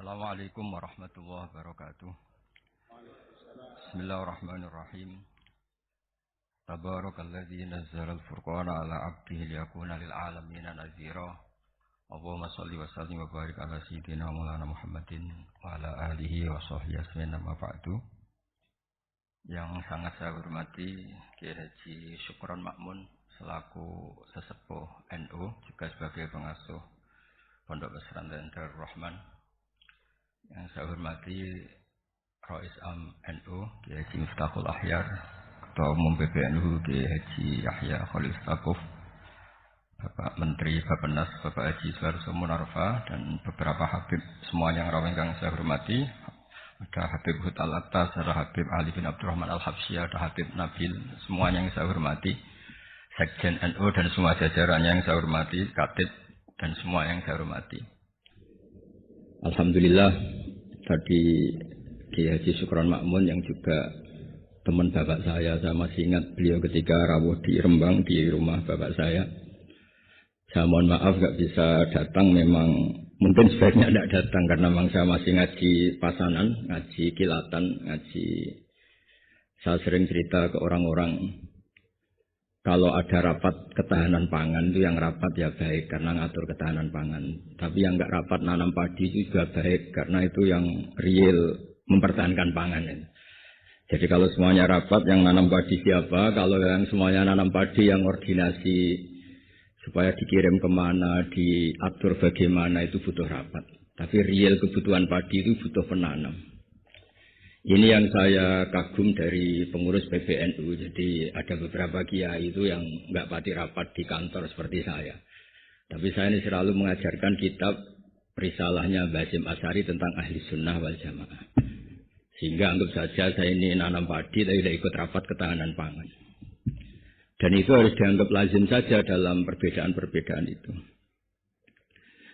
Assalamualaikum warahmatullahi wabarakatuh. Bismillahirrahmanirrahim. Tabarakalladzi nazzala al-furqana ala 'abdihi liyakuna lil 'alamina nadhira. Allahumma shalli wa sallim wa barik ala sayyidina Maulana Muhammadin wa ala alihi wa sahbihi ajmain amma ba'du. Yang sangat saya hormati Kiai Haji Syukron Makmun selaku sesepuh NU juga sebagai pengasuh Pondok Pesantren Darul Rahman. Yang saya hormati Rais Am NU Kiai Haji Miftahul Ahyar, Ketua Umum PBNU Kiai Haji Yahya Khalil Stakuf, Bapak Menteri Bappenas Bapak Haji Suharto Monarfa, dan beberapa habib semua yang rawuh yang saya hormati. Ada Habib Hud Al-Attas, ada Habib Ali bin Abdurrahman Al-Habsyi, ada Habib Nabil, semuanya yang saya hormati. Sekjen NU dan semua jajarannya yang saya hormati, Katib dan semua yang saya hormati. Alhamdulillah, tadi Kiai Haji Syukron Makmun yang juga teman bapak saya masih ingat beliau ketika rawuh di Rembang di rumah bapak saya. Saya mohon maaf gak bisa datang, memang mungkin sebaiknya tidak datang karena memang saya masih ngaji pasanan, ngaji kilatan, ngaji. Saya sering cerita ke orang-orang, kalau ada rapat ketahanan pangan itu yang rapat ya baik karena ngatur ketahanan pangan. Tapi yang enggak rapat nanam padi itu juga baik karena itu yang real mempertahankan pangan. Jadi kalau semuanya rapat yang nanam padi siapa, kalau yang semuanya nanam padi yang ordinasi supaya dikirim kemana, diatur bagaimana itu butuh rapat. Tapi real kebutuhan padi itu butuh penanam. Ini yang saya kagum dari pengurus PBNU. Jadi ada beberapa kiai itu yang enggak pati rapat di kantor seperti saya. Tapi saya ini selalu mengajarkan kitab risalahnya Mbah Hasyim Asy'ari tentang ahli sunnah wal jamaah. Sehingga anggap saja saya ini nanam padi tapi tidak ikut rapat ketahanan pangan. Dan itu harus dianggap lazim saja dalam perbedaan-perbedaan itu.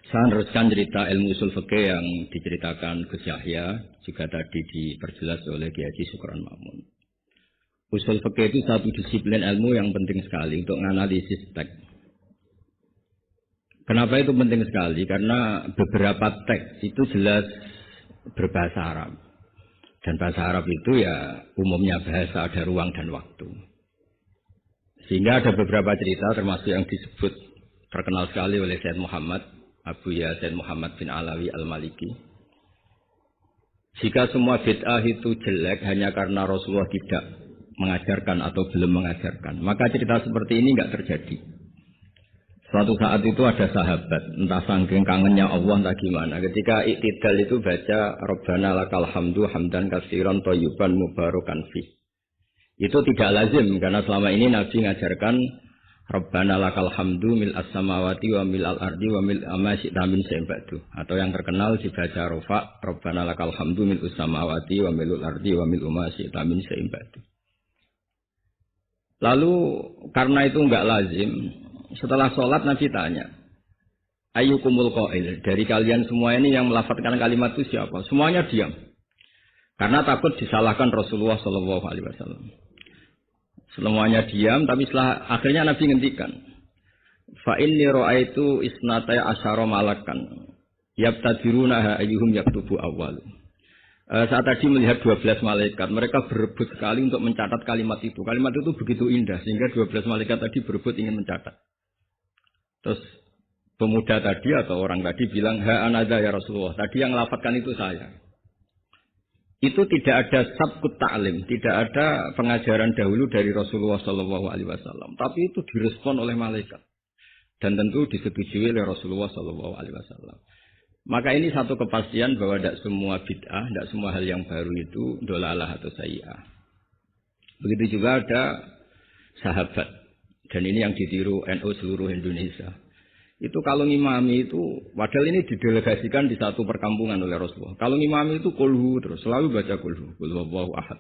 Saya meneruskan cerita ilmu usul fikih yang diceritakan Gus Yahya, juga tadi diperjelas oleh Kiai Haji Syukron Makmun. Usul fikih itu satu disiplin ilmu yang penting sekali untuk menganalisis teks. Kenapa itu penting sekali? Karena beberapa teks itu jelas berbahasa Arab. Dan bahasa Arab itu ya umumnya bahasa, ada ruang dan waktu. Sehingga ada beberapa cerita termasuk yang disebut terkenal sekali oleh Sayyid Muhammad Abu Yasin Muhammad bin Alawi Al-Maliki. Jika semua bid'ah itu jelek hanya karena Rasulullah tidak mengajarkan atau belum mengajarkan, maka cerita seperti ini enggak terjadi. Suatu saat itu ada sahabat, entah saking kangennya Allah entah gimana, ketika iktidal itu baca Rabbana lakal hamdu hamdan katsiran thayyiban mubarakan fi. Itu tidak lazim karena selama ini Nabi mengajarkan Rabbana lakal hamdu mil as-samawati wa mil al-ardi wa mil ma syi'ta min syai'in ba'du. Atau yang terkenal dibaca Rafa, Rabbana lakal hamdu mil as-samawati wa mil al-ardi wa mil ma syi'ta min syai'in ba'du. Lalu karena itu enggak lazim, setelah sholat Nabi tanya, ayyukumul qail, dari kalian semua ini yang melafadzkan kalimat itu siapa? Semuanya diam. Karena takut disalahkan Rasulullah sallallahu alaihi wasallam. Semuanya diam, tapi setelah akhirnya Nabi ngendikan, fa inni ra'aitu isnatai asyara malakan yabtadirunaha ayyuhum yaktubu awwal. Saat tadi melihat 12 malaikat, mereka berebut sekali untuk mencatat kalimat itu. Kalimat itu begitu indah sehingga 12 malaikat tadi berebut ingin mencatat. Terus pemuda tadi atau orang tadi bilang, "Ha anadza ya Rasulullah." Tadi yang lafadzkan itu saya. Itu tidak ada sabkut ta'lim, tidak ada pengajaran dahulu dari Rasulullah sallallahu alaihi wasallam, tapi itu direspon oleh malaikat dan tentu disetujui oleh Rasulullah sallallahu alaihi wasallam. Maka ini satu kepastian bahwa tidak semua bid'ah, tidak semua hal yang baru itu dolalah atau sayyi'ah. Begitu juga ada sahabat, dan ini yang ditiru NU seluruh Indonesia. Itu kalau ngimami itu, padahal ini didelegasikan di satu perkampungan oleh Rasulullah. Kalau ngimami itu kulhu terus, selalu baca kulhu Allahu ahad.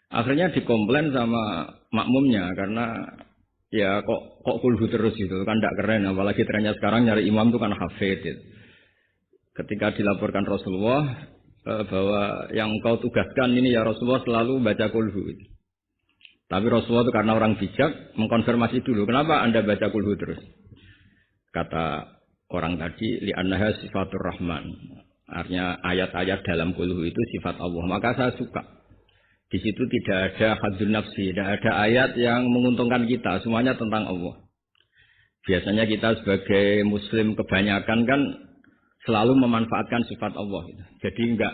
Akhirnya dikomplain sama makmumnya karena ya kok kulhu terus gitu, kan tidak keren. Apalagi trennya sekarang nyari imam itu kan hafid. Gitu. Ketika dilaporkan Rasulullah bahwa yang kau tugaskan ini ya Rasulullah selalu baca kulhu. Gitu. Tapi Rasulullah itu karena orang bijak mengkonfirmasi dulu, kenapa Anda baca kulhu terus? Kata orang tadi, li'annaha sifatur rahman. Artinya ayat-ayat dalam kulhu itu sifat Allah. Maka saya suka. Di situ tidak ada hadzun nafsi, tidak ada ayat yang menguntungkan kita. Semuanya tentang Allah. Biasanya kita sebagai muslim kebanyakan kan selalu memanfaatkan sifat Allah. Jadi enggak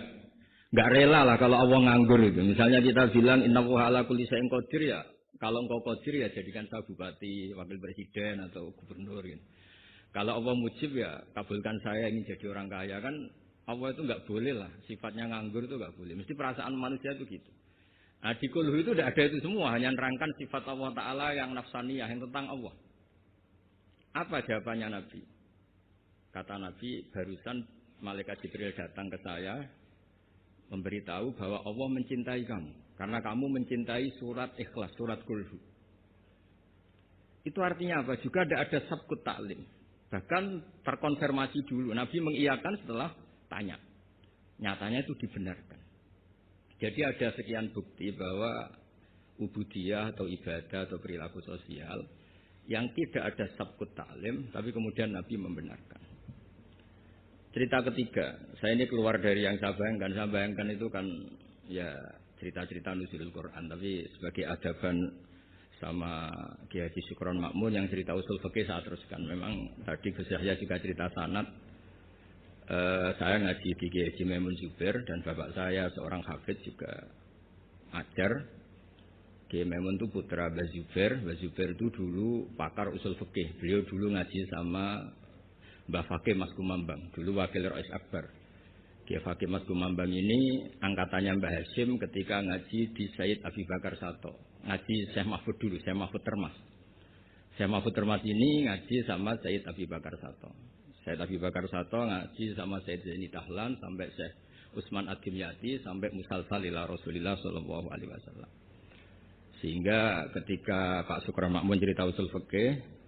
rela lah kalau Allah nganggur itu. Misalnya kita bilang innallaha ala kulli syai'in qadir ya. Kalau engkau qadir ya jadikan saya bupati, wakil presiden atau gubernur gitu. Kalau Allah mujib ya kabulkan saya ingin jadi orang kaya kan. Allah itu enggak boleh lah. Sifatnya nganggur itu enggak boleh. Mesti perasaan manusia itu gitu. Nah, di kulhu itu tidak ada itu semua, hanya nerangkan sifat Allah Ta'ala yang nafsaniyah, yang tentang Allah. Apa jawabannya Nabi? Kata Nabi, barusan malaikat Jibril datang ke saya, memberitahu bahwa Allah mencintai kamu, karena kamu mencintai surat ikhlas, surat kulhu. Itu artinya apa? Juga tidak ada sabkut taklim. Bahkan terkonfirmasi dulu, Nabi mengiyakan setelah tanya. Nyatanya itu dibenarkan. Jadi ada sekian bukti bahwa ubudiyah atau ibadah atau perilaku sosial yang tidak ada sabkut ta'lim, tapi kemudian Nabi membenarkan. Cerita ketiga, saya ini keluar dari yang saya bayangkan itu kan ya cerita-cerita nuzulul Quran, tapi sebagai adaban sama Kiai Haji Syukron Makmun yang cerita usul fikih saya teruskan. Memang tadi Gus Yahya juga cerita sanad. Saya ngaji di Kiai Haji Maimun Zubair dan bapak saya seorang hafidz juga ajar. Kiai Maimun itu putra Mbah Zubair. Mbah Zubair itu dulu pakar usul fikih. Beliau dulu ngaji sama Mbah Fakih Mas Kumambang, dulu wakil Rais Akbar. Kiai Fakih Mas Kumambang ini angkatannya Mbah Hasyim ketika ngaji di Sayyid Abi Bakar Sato. Ngaji Syekh Mahfud dulu, Syekh Mahfud Termas. Syekh Mahfud Termas ini ngaji sama Sayyid Abi Bakar Sato. Syekh Abi Bakar Sato ngaji sama Syekh Zaini Dahlan sampai Syekh Utsman Ad-Dimyati sampai musalsal ila Rasulillah sallallahu alaihi wasallam. Sehingga ketika Pak Sukron Makmun cerita usul fikih,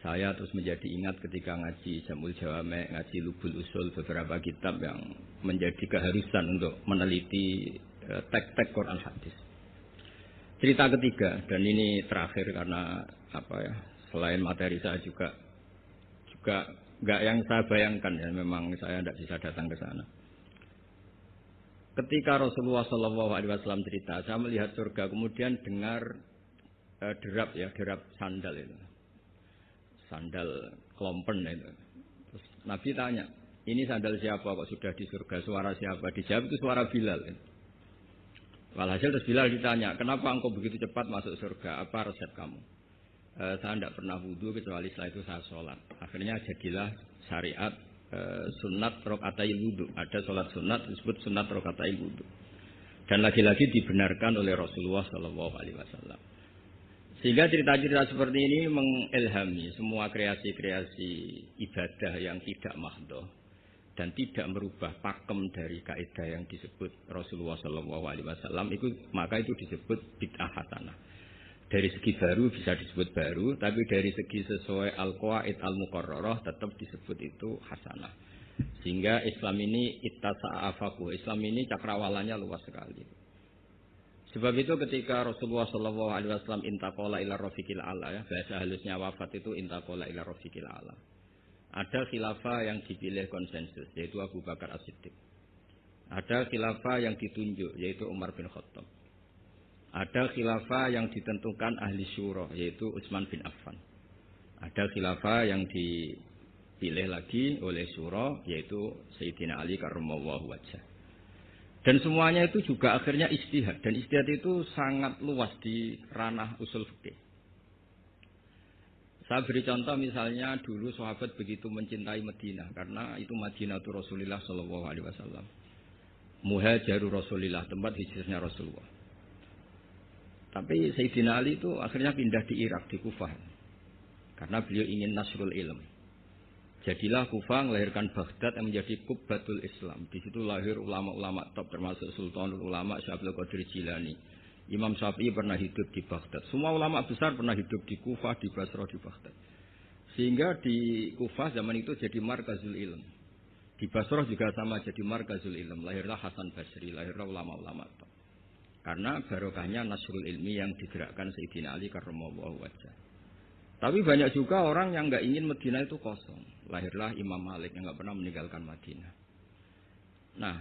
saya terus menjadi ingat ketika ngaji Jamul Jawame, ngaji Lubul Usul, beberapa kitab yang menjadi keharusan untuk meneliti teks-teks Quran hadis. Cerita ketiga, dan ini terakhir karena apa ya, selain materi saya juga enggak yang saya bayangkan ya, memang saya tidak bisa datang ke sana. Ketika Rasulullah SAW cerita, saya melihat surga, kemudian dengar derap sandal itu, sandal klompen itu. Terus Nabi tanya, ini sandal siapa kok sudah di surga, suara siapa? Dijawab itu suara Bilal. Walhasil terus Bilal ditanya, kenapa engkau begitu cepat masuk surga? Apa resep kamu? Saya tidak pernah wudhu kecuali setelah itu saya sholat. Akhirnya jadilah syariat sunat rokaatai wudhu. Ada sholat sunat disebut sunat rokaatai wudhu. Dan lagi-lagi dibenarkan oleh Rasulullah SAW. Sehingga cerita-cerita seperti ini mengilhami semua kreasi-kreasi ibadah yang tidak mahdoh dan tidak merubah pakem dari kaidah yang disebut Rasulullah SAW. Maka itu disebut bid'ah hasanah. Dari segi baru bisa disebut baru, tapi dari segi sesuai al-qawaid al-muqarrarah tetap disebut itu hasanah. Sehingga Islam ini ittasa'afaku, Islam ini cakrawalanya luas sekali. Sebab itu ketika Rasulullah SAW intaqala ila rafiqil ala, ya, bahasa halusnya wafat itu intaqala ila rafiqil ala. Ada khilafah yang dipilih konsensus, yaitu Abu Bakar As-Siddiq. Ada khilafah yang ditunjuk, yaitu Umar bin Khattab. Ada khilafah yang ditentukan ahli syura, yaitu Utsman bin Affan. Ada khilafah yang dipilih lagi oleh syura, yaitu Sayyidina Ali karramallahu wajhah. Dan semuanya itu juga akhirnya ijtihad. Dan ijtihad itu sangat luas di ranah usul fikih. Saya beri contoh misalnya dulu sahabat begitu mencintai Madinah, karena itu Madinah itu Rasulullah SAW. Muhajiru Rasulillah, tempat hijrahnya Rasulullah. Tapi Sayyidina Ali itu akhirnya pindah di Irak, di Kufah. Karena beliau ingin nasrul ilm. Jadilah Kufah melahirkan Baghdad yang menjadi Qubbatul Islam. Di situ lahir ulama-ulama top termasuk Sultanul Ulama Syekh Abdul Qadir Jilani. Imam Syafi'i pernah hidup di Baghdad. Semua ulama besar pernah hidup di Kufah, di Basrah, di Baghdad. Sehingga di Kufah zaman itu jadi markazul ilm. Di Basrah juga sama jadi markazul ilm. Lahirlah Hasan Basri, lahirlah ulama-ulama top. Karena barokahnya nasrul ilmi yang digerakkan Sayyidina Ali karramallahu wajhah. Tapi banyak juga orang yang enggak ingin Madinah itu kosong. Lahirlah Imam Malik yang enggak pernah meninggalkan Madinah. Nah,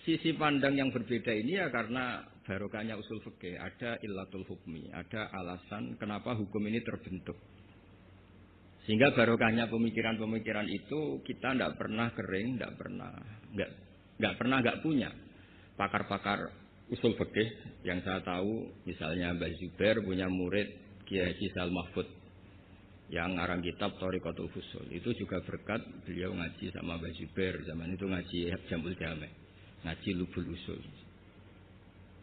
sisi pandang yang berbeda ini ya karena barokahnya usul fikih, ada illatul hukmi, ada alasan kenapa hukum ini terbentuk. Sehingga barokahnya pemikiran-pemikiran itu kita tidak pernah kering, nggak pernah nggak punya pakar-pakar usul fikih yang saya tahu, misalnya Mbah Zubair punya murid Kiai Haji Sal Mahfud yang ngarang kitab Thariqatul Fusul. Itu juga berkat beliau ngaji sama Mbah Zubair, zaman itu ngaji Jamul Jame, ngaji Lubul Usul.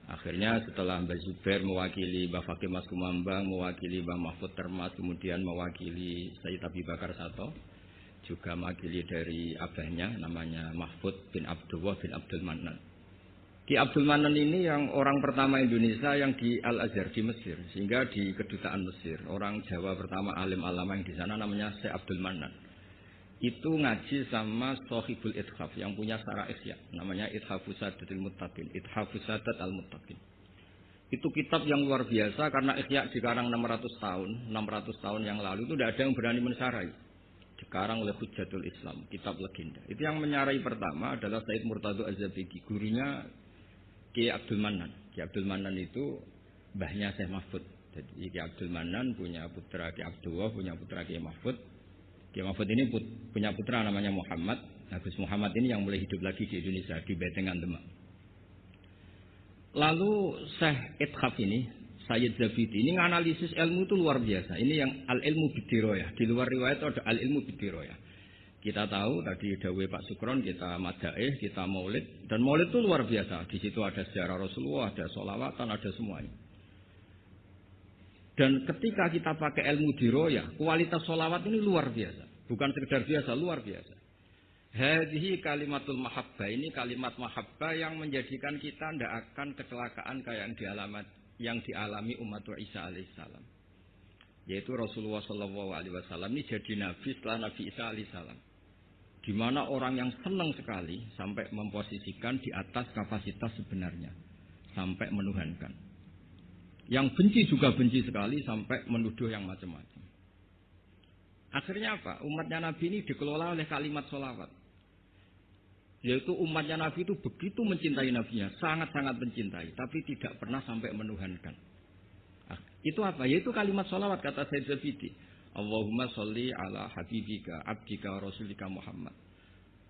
Akhirnya setelah Mbah Zubair mewakili Mbah Fakih Mas Kumambang, mewakili Mbah Mahfud Termas, kemudian mewakili Sayyid Abi Bakar Sato, juga mewakili dari abahnya namanya Mahfud bin Abdullah bin Abdul Manan. Ki Abdul Manan ini yang orang pertama Indonesia yang di Al-Azhar di Mesir, sehingga di kedutaan Mesir orang Jawa pertama alim alama yang di sana namanya Syekh Abdul Manan. Itu ngaji sama Sohibul Ithaf yang punya Syarah Ihya, namanya Ithafus Sadatil Muttaqin, Ithafus Sadat Al-Muttaqin. Itu kitab yang luar biasa karena Ihya dikarang 600 tahun yang lalu itu tidak ada yang berani mensarai. Dikarang oleh Hujjatul Islam, kitab legenda. Itu yang menyarai pertama adalah Said Murtado Az-Zabidi, gurunya Ki Abdul Manan. Ki Abdul Manan itu mbahnya Syekh Mahfud. Jadi Ki Abdul Manan punya putra Ki Abdullah, punya putra Ki Mahfud. Ki Mahfud ini punya putra namanya Muhammad. Gus Muhammad ini yang mulai hidup lagi di Indonesia, di Betengan Demak. Lalu Syekh Ithaf ini, Sayyid Zabidi ini menganalisis ilmu itu luar biasa. Ini yang al-ilmu bidiroyah. Di luar riwayat itu ada al-ilmu bidiroyah. Kita tahu tadi dawuh Pak Sukron, kita madaih, kita maulid. Dan maulid itu luar biasa. Di situ ada sejarah Rasulullah, ada sholawatan, ada semuanya. Dan ketika kita pakai ilmu diroyah, kualitas sholawat ini luar biasa. Bukan sekedar biasa, luar biasa. Hadhihi kalimatul mahabbah, ini kalimat mahabbah yang menjadikan kita tidak akan kecelakaan kayak yang dialami umat Isa alaihissalam. Yaitu Rasulullah SAW ini jadi nabi setelah Nabi Isa alaihissalam. Di mana orang yang senang sekali sampai memposisikan di atas kapasitas sebenarnya. Sampai menuhankan. Yang benci juga benci sekali sampai menuduh yang macam-macam. Akhirnya apa? Umatnya Nabi ini dikelola oleh kalimat sholawat. Yaitu umatnya Nabi itu begitu mencintai Nabinya, sangat-sangat mencintai, tapi tidak pernah sampai menuhankan. Itu apa? Yaitu kalimat sholawat kata Sayyid Zabidi. Allahumma sholli ala habibika, abdika, rasulika Muhammad.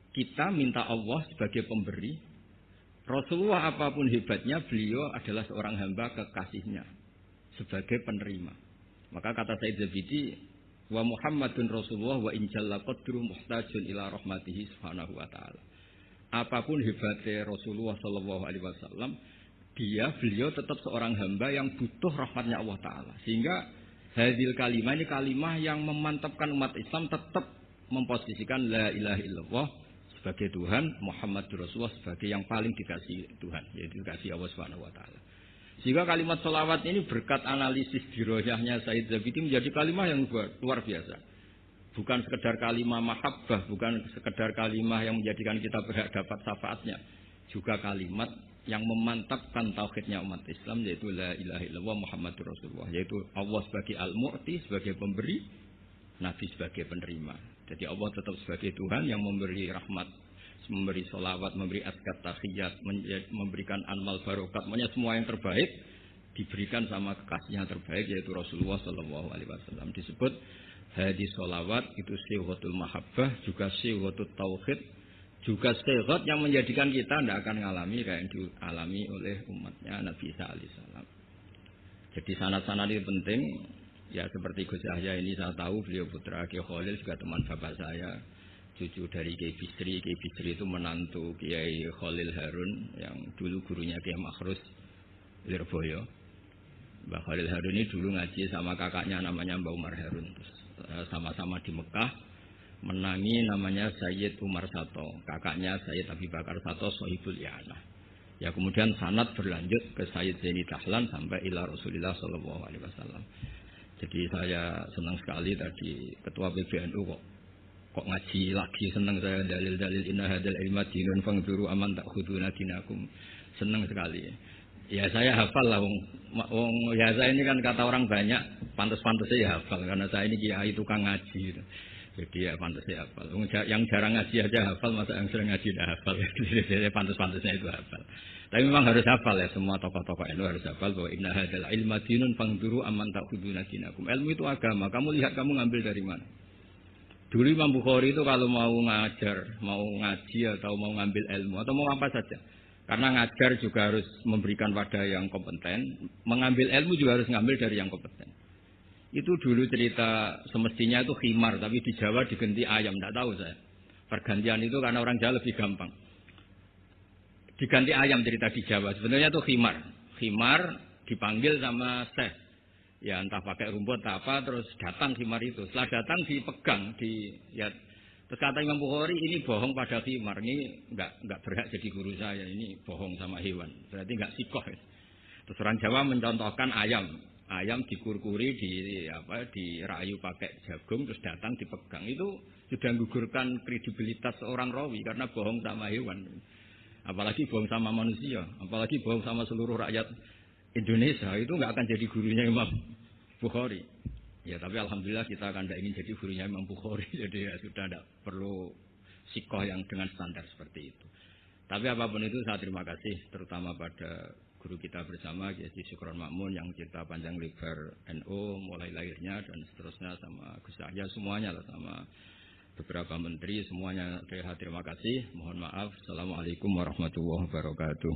Kita minta Allah sebagai pemberi. Rasulullah apapun hebatnya, beliau adalah seorang hamba kekasihnya sebagai penerima. Maka kata Sayyid Zabidi, wa Muhammadun Rasulullah wa injalla qadru muhtajun ila rahmatihi subhanahu wa ta'ala. Apapun hebatnya Rasulullah sallallahu alaihi wasallam, beliau tetap seorang hamba yang butuh rahmatnya Allah Ta'ala. Sehingga hadil kalimah ini kalimah yang memantapkan umat Islam tetap memposisikan la ilaha illallah sebagai Tuhan, Muhammad Rasulullah sebagai yang paling dikasih Tuhan, yaitu dikasih Allah Subhanahu wa taala. Sehingga kalimat sholawat ini berkat analisis diroyahnya Sayyid Zabidi menjadi kalimat yang luar biasa. Bukan sekedar kalimat mahabbah, bukan sekedar kalimat yang menjadikan kita berhak dapat syafaatnya, juga kalimat yang memantapkan tauhidnya umat Islam, yaitu la ilaha illallah Muhammadur Rasulullah, yaitu Allah sebagai al-mu'ti, sebagai pemberi, Nabi sebagai penerima. Jadi Allah tetap sebagai Tuhan yang memberi rahmat, memberi sholawat, memberi askat tahiyat, memberikan anmal barokat, semuanya semua yang terbaik diberikan sama kekasihnya terbaik yaitu Rasulullah Shallallahu Alaihi Wasallam. Disebut hadis sholawat itu syiwatul mahabbah, juga syiwatul tauhid, juga syiwat yang menjadikan kita tidak akan mengalami kayak yang dialami oleh umatnya Nabi Isa alaihissalam. Jadi sanad-sanad ini penting. Ya seperti Gus Yahya ini saya tahu beliau putra Kiai Khalil juga teman bapak saya, cucu dari Kiai Bisri. Kiai Bisri itu menantu Kiai Khalil Harun yang dulu gurunya Kiai Makhrus Lirboyo. Mbak Khalil Harun ini dulu ngaji sama kakaknya namanya Mbak Umar Harun. Terus, sama-sama di Mekah menangi namanya Sayyid Umar Sato, kakaknya Sayyid Abi Bakar Sato Sohibul Yana. Ya kemudian sanad berlanjut ke Sayyid Zaini Dahlan sampai ila Rasulullah Sallallahu Alaihi Wasallam. Jadi saya senang sekali tadi ketua PBNU kok ngaji lagi, senang saya dalil-dalil inna hadal ilma dinun fangduru aman takhuduna dinakum. Senang sekali. Ya saya hafal lah wong ya saya ini kan kata orang banyak pantas-pantasnya ya hafal karena saya ini kiai tukang ngaji gitu. Jadi ya pantasnya hafal. Yang jarang ngaji aja hafal, masa yang sering ngaji udah hafal. Jadi pantas-pantasnya itu hafal. Tapi memang harus hafal ya, semua tokoh-tokoh itu harus hafal bahwa inna hadzal ilma dinun fangduru amman ta'khuduna dinakum. Ilmu itu agama, kamu lihat kamu ngambil dari mana. Dulu Imam Bukhari itu kalau mau ngajar, mau ngaji atau mau ngambil ilmu atau mau apa saja. Karena ngajar juga harus memberikan pada yang kompeten, mengambil ilmu juga harus ngambil dari yang kompeten. Itu dulu cerita semestinya itu khimar, tapi di Jawa diganti ayam, tidak tahu saya. Pergantian itu karena orang Jawa lebih gampang. Diganti ayam cerita di Jawa, sebenarnya itu khimar. Khimar dipanggil sama Syekh. Ya entah pakai rumput atau apa, terus datang khimar itu. Setelah datang dipegang, terus kata Imam Bukhari, ini bohong pada khimar, ini enggak berhak jadi guru saya, ini bohong sama hewan. Berarti enggak sikoh. Terus orang Jawa mencontohkan ayam. Ayam dikurkuri, dirayu pakai jagung, terus datang dipegang. Itu sudah menggugurkan kredibilitas seorang rawi, karena bohong sama hewan. Apalagi bohong sama manusia, apalagi bohong sama seluruh rakyat Indonesia, itu nggak akan jadi gurunya Imam Bukhari. Ya tapi alhamdulillah kita akan tidak ingin jadi gurunya Imam Bukhari, jadi ya sudah tidak perlu sikoh yang dengan standar seperti itu. Tapi apapun itu saya terima kasih terutama pada guru kita bersama Kiai Syukron Makmun yang cerita panjang lebar NU mulai lahirnya dan seterusnya, sama Gus Yahya semuanya lah, sama beberapa menteri semuanya. Terima kasih. Mohon maaf. Assalamualaikum warahmatullahi wabarakatuh.